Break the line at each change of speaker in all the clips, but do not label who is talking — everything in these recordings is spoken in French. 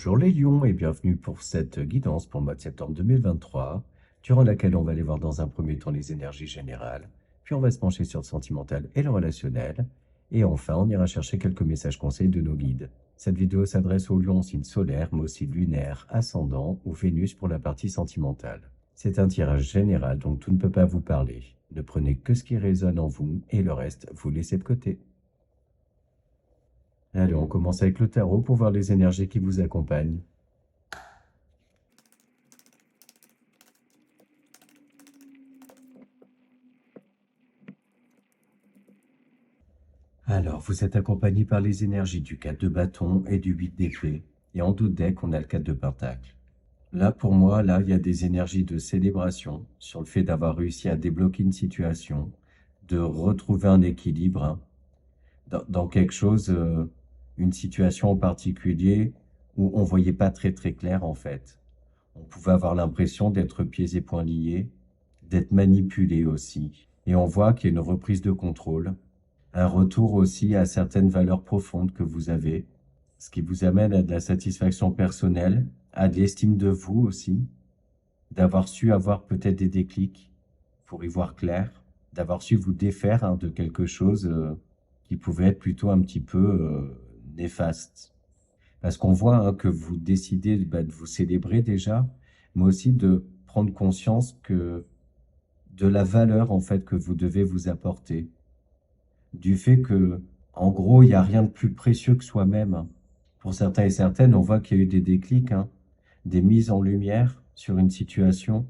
Bonjour les lions et bienvenue pour cette guidance pour le mois de septembre 2023, durant laquelle on va aller voir dans un premier temps les énergies générales, puis on va se pencher sur le sentimental et le relationnel, et enfin on ira chercher quelques messages conseils de nos guides. Cette vidéo s'adresse aux lions signe solaire, mais aussi lunaire, ascendant ou Vénus pour la partie sentimentale. C'est un tirage général, donc tout ne peut pas vous parler. Ne prenez que ce qui résonne en vous et le reste, vous laissez de côté. Allez, on commence avec le tarot pour voir les énergies qui vous accompagnent. Alors, vous êtes accompagné par les énergies du 4 de bâton et du 8 d'épée. Et en dos de deck, on a le 4 de pentacle. Là, pour moi, il y a des énergies de célébration sur le fait d'avoir réussi à débloquer une situation, de retrouver un équilibre dans quelque chose, une situation en particulier où on voyait pas très très clair en fait. On pouvait avoir l'impression d'être pieds et poings liés, d'être manipulé aussi. Et on voit qu'il y a une reprise de contrôle, un retour aussi à certaines valeurs profondes que vous avez, ce qui vous amène à de la satisfaction personnelle, à de l'estime de vous aussi, d'avoir su avoir peut-être des déclics pour y voir clair, d'avoir su vous défaire de quelque chose qui pouvait être plutôt un petit peu néfaste. Parce qu'on voit que vous décidez de vous célébrer déjà, mais aussi de prendre conscience que de la valeur en fait que vous devez vous apporter, du fait que, en gros, il n'y a rien de plus précieux que soi-même. Pour certains et certaines, on voit qu'il y a eu des déclics, des mises en lumière sur une situation.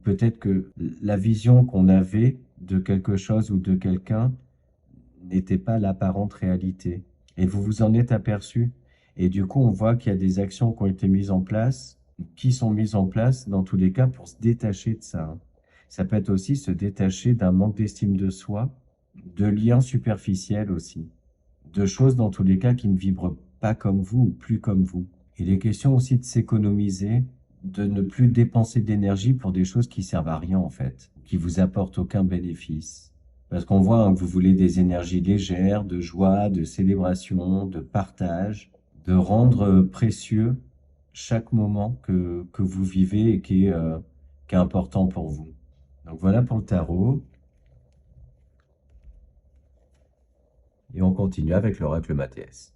Peut-être que la vision qu'on avait de quelque chose ou de quelqu'un n'était pas l'apparente réalité. Et vous vous en êtes aperçu. Et du coup, on voit qu'il y a des actions qui ont été mises en place, qui sont mises en place, dans tous les cas, pour se détacher de ça. Ça peut être aussi se détacher d'un manque d'estime de soi, de liens superficiels aussi, de choses dans tous les cas qui ne vibrent pas comme vous ou plus comme vous. Il est question aussi de s'économiser, de ne plus dépenser d'énergie pour des choses qui servent à rien en fait, qui vous apportent aucun bénéfice. Parce qu'on voit que vous voulez des énergies légères, de joie, de célébration, de partage, de rendre précieux chaque moment que vous vivez et qui est important pour vous. Donc voilà pour le tarot. Et on continue avec l'oracle Mathias.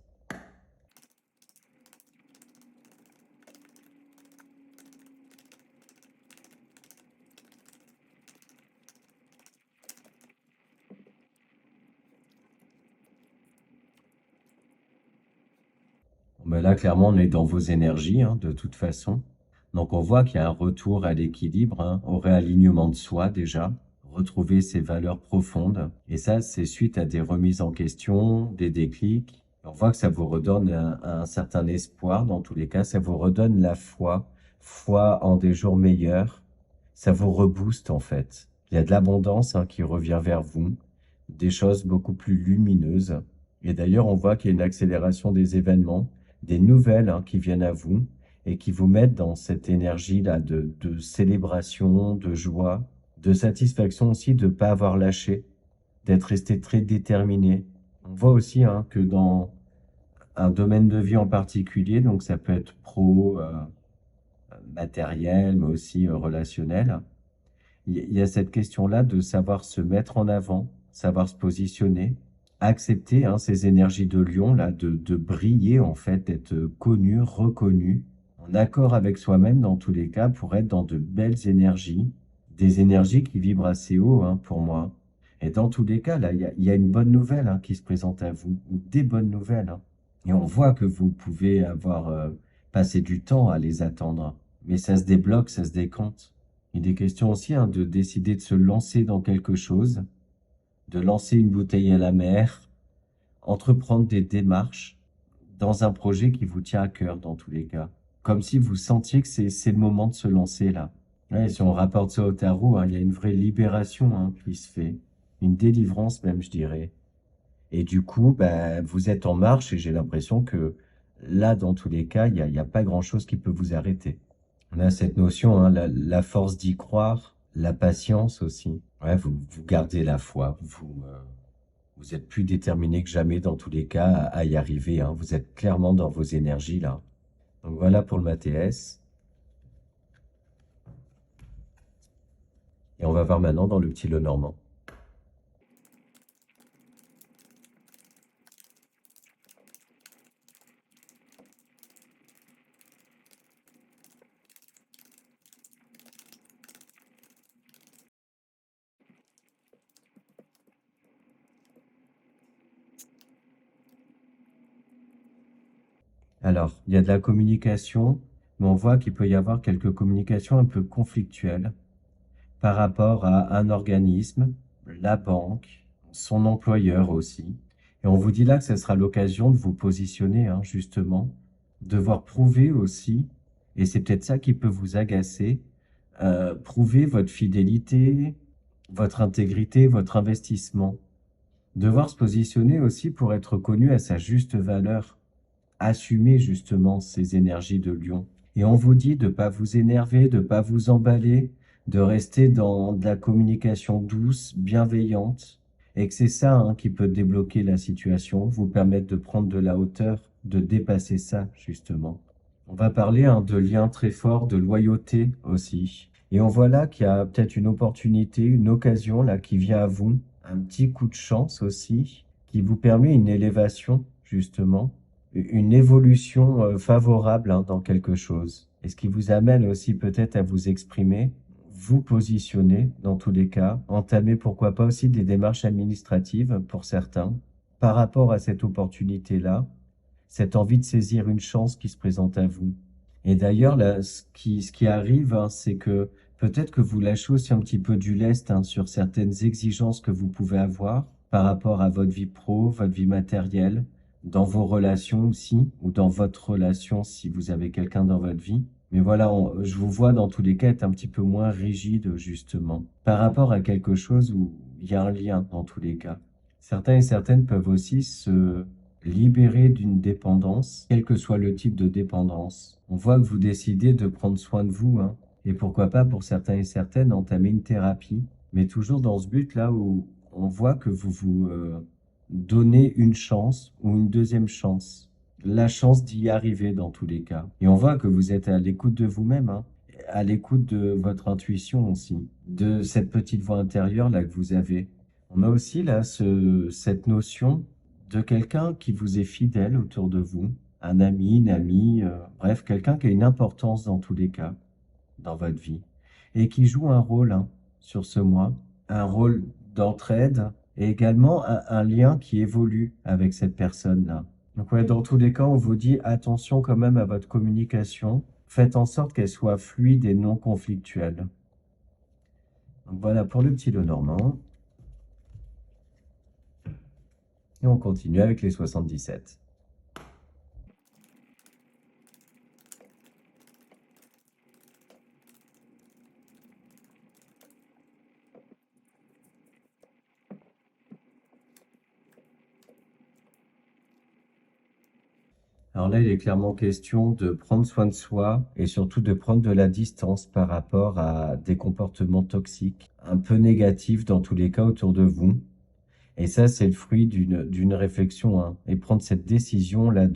Ben là, clairement, on est dans vos énergies, de toute façon. Donc, on voit qu'il y a un retour à l'équilibre, au réalignement de soi déjà, retrouver ses valeurs profondes. Et ça, c'est suite à des remises en question, des déclics. On voit que ça vous redonne un certain espoir, dans tous les cas. Ça vous redonne la foi, foi en des jours meilleurs. Ça vous rebooste, en fait. Il y a de l'abondance qui revient vers vous, des choses beaucoup plus lumineuses. Et d'ailleurs, on voit qu'il y a une accélération des événements, des nouvelles qui viennent à vous et qui vous mettent dans cette énergie-là de célébration, de joie, de satisfaction aussi de ne pas avoir lâché, d'être resté très déterminé. On voit aussi que dans un domaine de vie en particulier, donc ça peut être pro, matériel, mais aussi relationnel, il y a cette question-là de savoir se mettre en avant, savoir se positionner, accepter ces énergies de lion, là, de briller, en fait, d'être connu, reconnu, en accord avec soi-même dans tous les cas, pour être dans de belles énergies, des énergies qui vibrent assez haut pour moi. Et dans tous les cas, là, il y a une bonne nouvelle qui se présente à vous, ou des bonnes nouvelles. Et on voit que vous pouvez avoir passé du temps à les attendre, mais ça se débloque, ça se décante. Il est question aussi de décider de se lancer dans quelque chose, de lancer une bouteille à la mer, entreprendre des démarches dans un projet qui vous tient à cœur dans tous les cas. Comme si vous sentiez que c'est le moment de se lancer là. Ouais, si on rapporte ça au tarot, il y a une vraie libération qui se fait. Une délivrance même, je dirais. Et du coup, vous êtes en marche et j'ai l'impression que là, dans tous les cas, il y a pas grand-chose qui peut vous arrêter. On a cette notion, la force d'y croire, la patience aussi. Ouais, vous gardez la foi, vous êtes plus déterminé que jamais dans tous les cas à y arriver. Vous êtes clairement dans vos énergies là. Donc voilà pour le MATS. Et on va voir maintenant dans le petit Lenormand. Alors, il y a de la communication, mais on voit qu'il peut y avoir quelques communications un peu conflictuelles par rapport à un organisme, la banque, son employeur aussi. Et on vous dit là que ce sera l'occasion de vous positionner, hein, justement, devoir prouver aussi, et c'est peut-être ça qui peut vous agacer, prouver votre fidélité, votre intégrité, votre investissement. Devoir se positionner aussi pour être connu à sa juste valeur, assumer justement ces énergies de lion. Et on vous dit de ne pas vous énerver, de ne pas vous emballer, de rester dans de la communication douce, bienveillante, et que c'est ça, hein, qui peut débloquer la situation, vous permettre de prendre de la hauteur, de dépasser ça, justement. On va parler, hein, de liens très forts, de loyauté aussi. Et on voit là qu'il y a peut-être une opportunité, une occasion là qui vient à vous, un petit coup de chance aussi, qui vous permet une élévation, justement, une évolution favorable, hein, dans quelque chose. Et ce qui vous amène aussi peut-être à vous exprimer, vous positionner dans tous les cas, entamer pourquoi pas aussi des démarches administratives pour certains, par rapport à cette opportunité-là, cette envie de saisir une chance qui se présente à vous. Et d'ailleurs, là, ce qui arrive, hein, c'est que peut-être que vous lâchez aussi un petit peu du lest, hein, sur certaines exigences que vous pouvez avoir par rapport à votre vie pro, votre vie matérielle, dans vos relations aussi, ou dans votre relation si vous avez quelqu'un dans votre vie. Mais voilà, je vous vois dans tous les cas être un petit peu moins rigide, justement, par rapport à quelque chose où il y a un lien dans tous les cas. Certains et certaines peuvent aussi se libérer d'une dépendance, quel que soit le type de dépendance. On voit que vous décidez de prendre soin de vous, hein, et pourquoi pas pour certains et certaines entamer une thérapie, mais toujours dans ce but-là où on voit que vous vous donnez une chance ou une deuxième chance, la chance d'y arriver dans tous les cas. Et on voit que vous êtes à l'écoute de vous-même, hein, à l'écoute de votre intuition aussi, de cette petite voix intérieure là que vous avez. On a aussi là cette notion de quelqu'un qui vous est fidèle autour de vous, un ami, une amie, bref, quelqu'un qui a une importance dans tous les cas dans votre vie et qui joue un rôle, hein, sur ce mois, un rôle d'entraide et également un lien qui évolue avec cette personne-là. Donc ouais, dans tous les cas, on vous dit attention quand même à votre communication. Faites en sorte qu'elle soit fluide et non conflictuelle. Donc voilà pour le petit Lenormand. Et on continue avec les 77. Alors là, il est clairement question de prendre soin de soi et surtout de prendre de la distance par rapport à des comportements toxiques, un peu négatifs dans tous les cas autour de vous. Et ça, c'est le fruit d'une réflexion, hein. Et prendre cette décision-là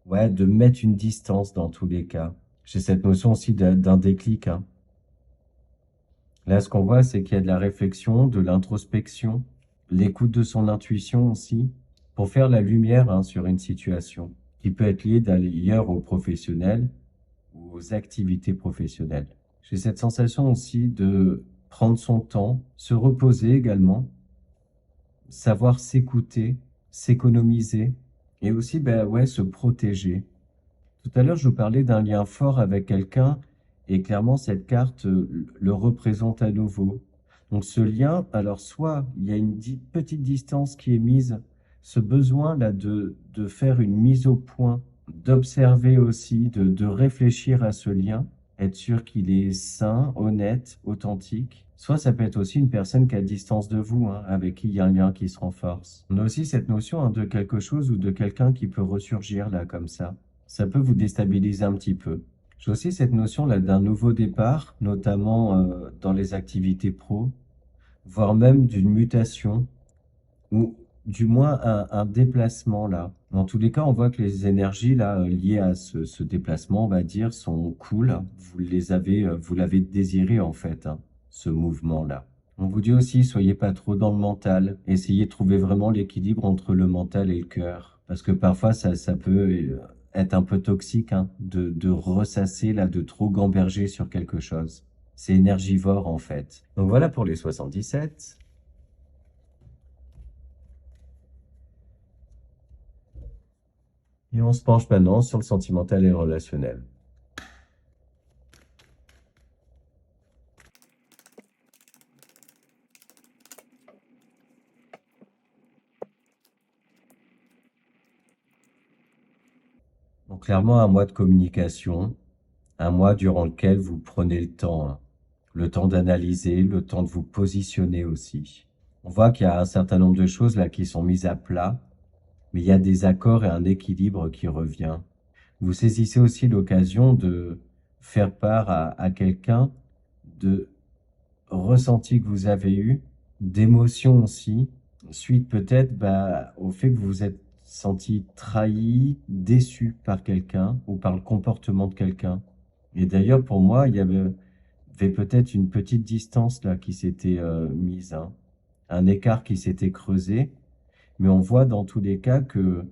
ouais, de mettre une distance dans tous les cas. J'ai cette notion aussi d'un déclic, hein. Là, ce qu'on voit, c'est qu'il y a de la réflexion, de l'introspection, l'écoute de son intuition aussi, pour faire la lumière, hein, sur une situation qui peut être liée d'ailleurs aux professionnels ou aux activités professionnelles. J'ai cette sensation aussi de prendre son temps, se reposer également, savoir s'écouter, s'économiser et aussi, ben ouais, se protéger. Tout à l'heure, je vous parlais d'un lien fort avec quelqu'un et clairement, cette carte le représente à nouveau. Donc ce lien, alors soit il y a une petite distance qui est mise, ce besoin là de faire une mise au point, d'observer aussi, de réfléchir à ce lien, être sûr qu'il est sain, honnête, authentique. Soit ça peut être aussi une personne qui est à distance de vous, hein, avec qui il y a un lien qui se renforce. On a aussi cette notion, hein, de quelque chose ou de quelqu'un qui peut ressurgir là comme ça. Ça peut vous déstabiliser un petit peu. J'ai aussi cette notion là d'un nouveau départ, notamment dans les activités pro, voire même d'une mutation ou du moins un déplacement là. Dans tous les cas, on voit que les énergies là liées à ce déplacement, on va dire, sont cool. Vous l'avez désiré en fait, hein, ce mouvement-là. On vous dit aussi, soyez pas trop dans le mental. Essayez de trouver vraiment l'équilibre entre le mental et le cœur. Parce que parfois, ça peut être un peu toxique, hein, de ressasser là, de trop gamberger sur quelque chose. C'est énergivore en fait. Donc voilà pour les 77. Et on se penche maintenant sur le sentimental et le relationnel. Donc clairement, un mois de communication, un mois durant lequel vous prenez hein, le temps d'analyser, le temps de vous positionner aussi. On voit qu'il y a un certain nombre de choses là qui sont mises à plat, mais il y a des accords et un équilibre qui revient. Vous saisissez aussi l'occasion de faire part à quelqu'un de ressentis que vous avez eu, d'émotions aussi, suite peut-être au fait que vous vous êtes senti trahi, déçu par quelqu'un ou par le comportement de quelqu'un. Et d'ailleurs, pour moi, avait peut-être une petite distance là qui s'était mise, hein, un écart qui s'était creusé, mais on voit dans tous les cas que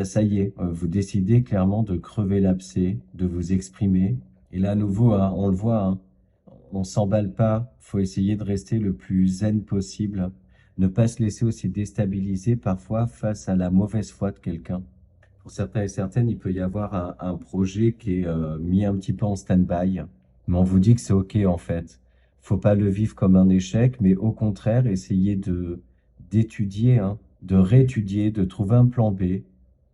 ça y est, vous décidez clairement de crever l'abcès, de vous exprimer. Et là, à nouveau, hein, on le voit, hein, on s'emballe pas, faut essayer de rester le plus zen possible, ne pas se laisser aussi déstabiliser parfois face à la mauvaise foi de quelqu'un. Pour certains et certaines, il peut y avoir un projet qui est mis un petit peu en stand-by, mais on vous dit que c'est OK en fait. Faut pas le vivre comme un échec, mais au contraire, essayer d'étudier, hein, de réétudier, de trouver un plan B,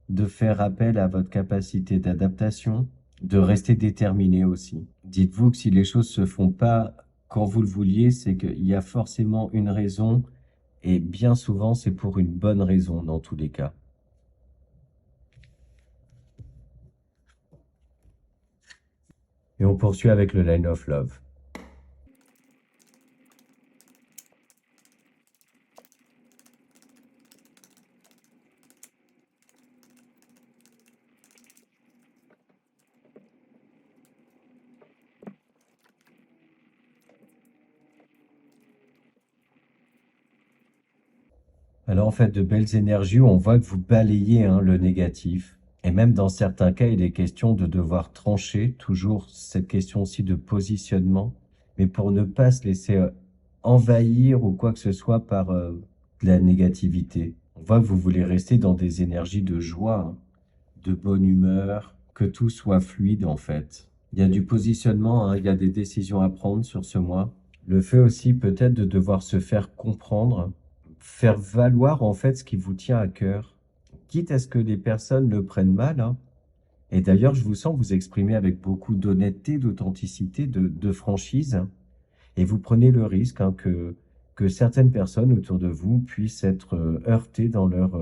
de faire appel à votre capacité d'adaptation, de rester déterminé aussi. Dites-vous que si les choses se font pas quand vous le vouliez, c'est qu'il y a forcément une raison et bien souvent c'est pour une bonne raison dans tous les cas. Et on poursuit avec le Line of Love. Alors en fait, de belles énergies où on voit que vous balayez hein, le négatif. Et même dans certains cas, il est question de devoir trancher, toujours cette question aussi de positionnement, mais pour ne pas se laisser envahir ou quoi que ce soit par de la négativité. On voit que vous voulez rester dans des énergies de joie, hein, de bonne humeur, que tout soit fluide en fait. Il y a du positionnement, hein, il y a des décisions à prendre sur ce mois. Le fait aussi peut-être de devoir se faire comprendre, faire valoir en fait ce qui vous tient à cœur, quitte à ce que les personnes le prennent mal, hein. Et d'ailleurs, je vous sens vous exprimer avec beaucoup d'honnêteté, d'authenticité, de franchise, et vous prenez le risque hein, que certaines personnes autour de vous puissent être heurtées dans leur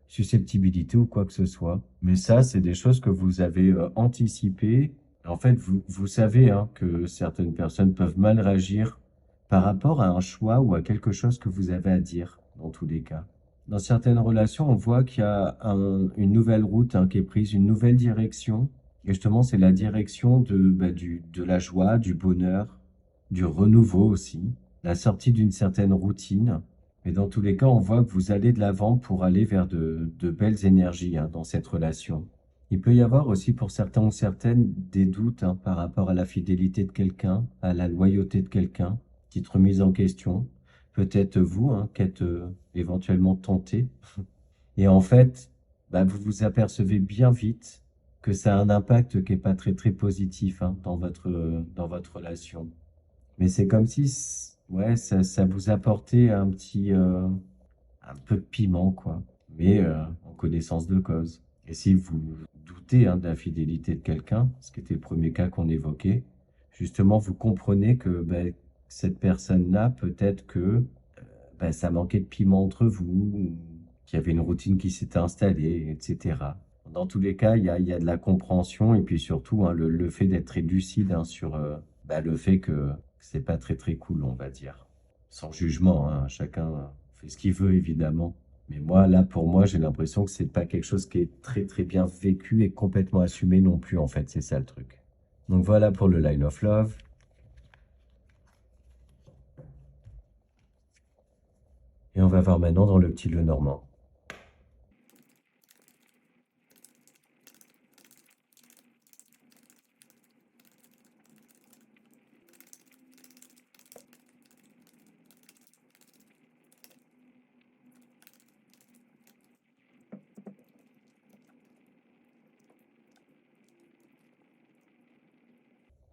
susceptibilité ou quoi que ce soit. Mais ça, c'est des choses que vous avez anticipées. En fait, vous savez hein, que certaines personnes peuvent mal réagir par rapport à un choix ou à quelque chose que vous avez à dire, dans tous les cas. Dans certaines relations, on voit qu'il y a une nouvelle route hein, qui est prise, une nouvelle direction. Et justement, c'est la direction de la joie, du bonheur, du renouveau aussi, la sortie d'une certaine routine. Mais dans tous les cas, on voit que vous allez de l'avant pour aller vers de belles énergies hein, dans cette relation. Il peut y avoir aussi pour certains ou certaines des doutes hein, par rapport à la fidélité de quelqu'un, à la loyauté de quelqu'un, petite remise en question. Peut-être vous, hein, qui êtes éventuellement tenté. Et en fait, vous vous apercevez bien vite que ça a un impact qui est pas très très positif hein, dans votre relation. Mais c'est comme si, ouais, ça vous apportait un peu de piment, quoi. Mais en connaissance de cause. Et si vous doutez hein, de la fidélité de quelqu'un, ce qui était le premier cas qu'on évoquait, justement, vous comprenez que cette personne-là, peut-être que ça manquait de piment entre vous, ou qu'il y avait une routine qui s'était installée, etc. Dans tous les cas, il y a de la compréhension et puis surtout hein, le fait d'être très lucide hein, sur le fait que c'est pas très très cool, on va dire. Sans jugement, hein, chacun fait ce qu'il veut évidemment. Mais moi, là, pour moi, j'ai l'impression que c'est pas quelque chose qui est très très bien vécu et complètement assumé non plus, en fait. C'est ça le truc. Donc voilà pour le Line of Love. Et on va voir maintenant dans le petit Lenormand.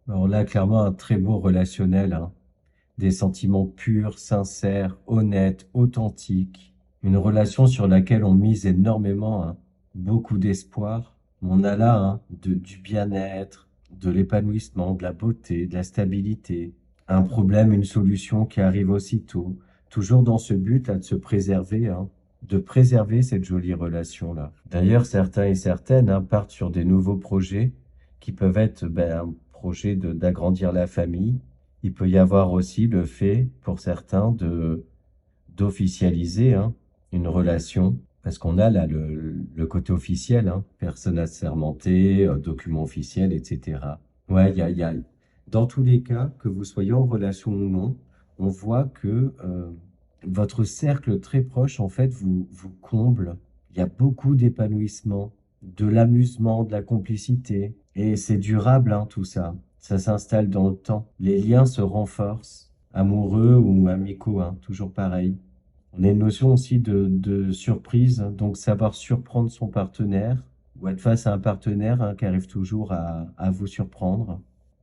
Alors là, clairement, un très beau relationnel, hein. Des sentiments purs, sincères, honnêtes, authentiques. Une relation sur laquelle on mise énormément, hein. Beaucoup d'espoir. On a là, hein, du bien-être, de l'épanouissement, de la beauté, de la stabilité. Un problème, une solution qui arrive aussitôt. Toujours dans ce but là de se préserver, hein, de préserver cette jolie relation-là. D'ailleurs, certains et certaines, hein, partent sur des nouveaux projets qui peuvent être un projet d'agrandir la famille. Il peut y avoir aussi le fait, pour certains, d'officialiser, hein, une relation. Parce qu'on a là le côté officiel, hein, personne assermentée, document officiel, etc. Ouais, dans tous les cas, que vous soyez en relation ou non, on voit que votre cercle très proche, en fait, vous comble. Il y a beaucoup d'épanouissement, de l'amusement, de la complicité. Et c'est durable, hein, tout ça. Ça s'installe dans le temps. Les liens se renforcent, amoureux ou amicaux, hein, toujours pareil. On a une notion aussi de surprise, hein, donc savoir surprendre son partenaire ou être face à un partenaire, hein, qui arrive toujours à vous surprendre.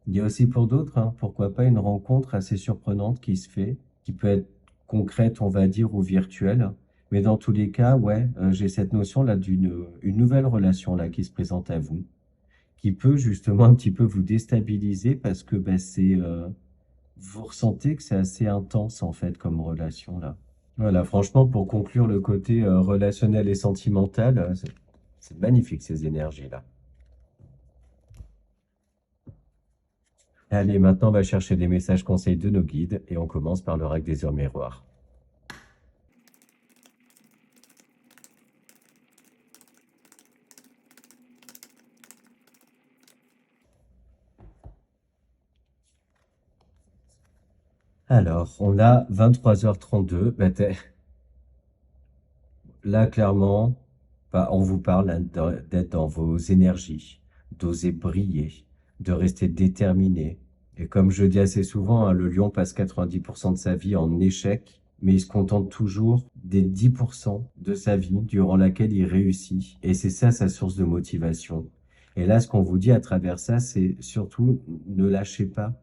Il y a aussi pour d'autres, hein, pourquoi pas une rencontre assez surprenante qui se fait, qui peut être concrète, on va dire, ou virtuelle. Mais dans tous les cas, ouais, j'ai cette notion-là une nouvelle relation là qui se présente à vous, qui peut justement un petit peu vous déstabiliser parce que vous ressentez que c'est assez intense en fait comme relation là. Voilà, franchement, pour conclure le côté relationnel et sentimental, c'est magnifique ces énergies-là. Allez, maintenant on va chercher des messages conseils de nos guides et on commence par l'oracle des heures miroirs. Alors, on a 23h32. Là, clairement, on vous parle, hein, d'être dans vos énergies, d'oser briller, de rester déterminé. Et comme je dis assez souvent, hein, le lion passe 90% de sa vie en échec, mais il se contente toujours des 10% de sa vie durant laquelle il réussit. Et c'est ça sa source de motivation. Et là, ce qu'on vous dit à travers ça, c'est surtout ne lâchez pas.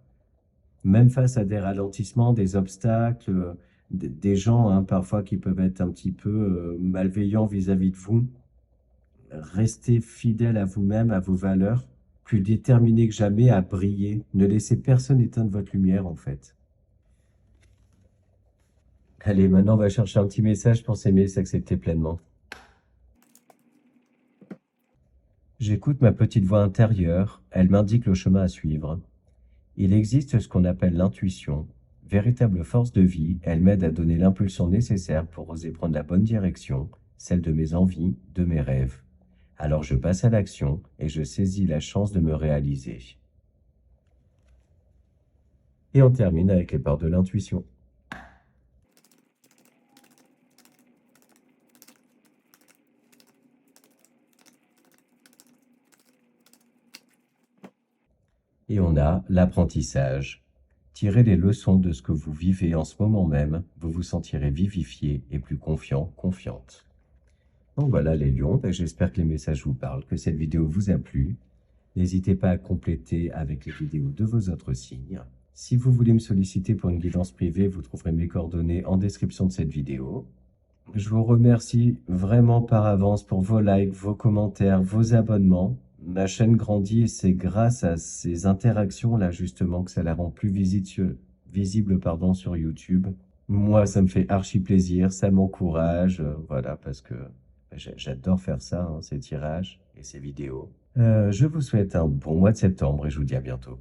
Même face à des ralentissements, des obstacles, des gens, hein, parfois qui peuvent être un petit peu malveillants vis-à-vis de vous, restez fidèle à vous-même, à vos valeurs, plus déterminé que jamais à briller. Ne laissez personne éteindre votre lumière, en fait. Allez, maintenant, on va chercher un petit message pour s'aimer et s'accepter pleinement. J'écoute ma petite voix intérieure, elle m'indique le chemin à suivre. Il existe ce qu'on appelle l'intuition. Véritable force de vie, elle m'aide à donner l'impulsion nécessaire pour oser prendre la bonne direction, celle de mes envies, de mes rêves. Alors je passe à l'action et je saisis la chance de me réaliser. Et on termine avec les parts de l'intuition. Et on a l'apprentissage. Tirez les leçons de ce que vous vivez en ce moment même, vous vous sentirez vivifié et plus confiant, confiante. Donc voilà les lions, j'espère que les messages vous parlent, que cette vidéo vous a plu. N'hésitez pas à compléter avec les vidéos de vos autres signes. Si vous voulez me solliciter pour une guidance privée, vous trouverez mes coordonnées en description de cette vidéo. Je vous remercie vraiment par avance pour vos likes, vos commentaires, vos abonnements. Ma chaîne grandit et c'est grâce à ces interactions-là justement que ça la rend plus visible, pardon, sur YouTube. Moi, ça me fait archi plaisir, ça m'encourage, voilà, parce que j'adore faire ça, hein, ces tirages et ces vidéos. Je vous souhaite un bon mois de septembre et je vous dis à bientôt.